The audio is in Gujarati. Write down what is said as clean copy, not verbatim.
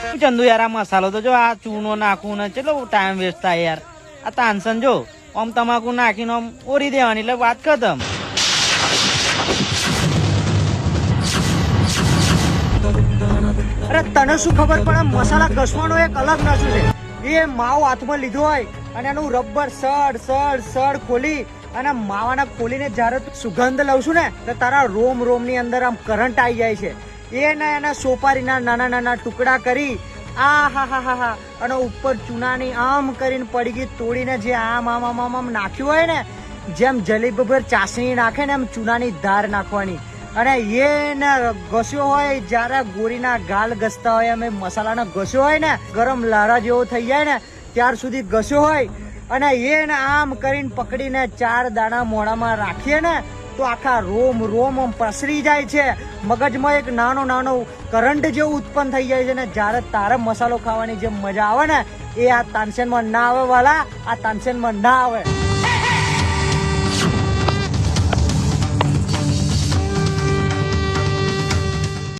ચંદુ યાર, આ મસાલો તો જો, આ ચૂનો નાખવું ને ચેટલો ટાઈમ વેસ્ટ થાય યાર. આ તાનસન જો આમ તમાકુ નાખીને આમ ઓરી દેવાની એટલે વાત ખતમ. અરે તને શું ખબર પડે, મસાલા ઘસવાનો એક અલગ નશો છે. એ માવો હાથમાં લીધો હોય અને એનું રબર સડ ખોલી અને માવાના ખોલીને જયારે સુગંધ લઉં છું ને તો તારા રોમ ની અંદર આમ કરંટ આવી જાય છે. એના સોપારીના નાના ટુકડા કરી હા અને ઉપર ચૂનાની આમ કરીને પડીકી તોડીને જે આમ નાખ્યું હોય ને, જેમ જલેબી પર ચાસણી નાખે ને એમ ચૂનાની ધાર નાખવાની. અને એને ઘસ્યો હોય, જયારે ગોરીના ગાલ ઘસતા હોય અમે મસાલાનો ઘસ્યો હોય ને, ગરમ લારા જેવો થઈ જાય ને ત્યાર સુધી ઘસ્યો હોય અને એને આમ કરીને પકડીને 4 દાણા મોઢામાં રાખીએ ને તો આખા રોમ પ્રસરી જાય છે. મગજમાં એક નાનો કરંટ જેવું ઉત્પન્ન થઈ જાય છે ને જ્યારે તારે મસાલો ખાવાની જે મજા આવે ને એ આ તાનસેનમાં ના આવે વાલા, આ તાનસેનમાં ના આવે.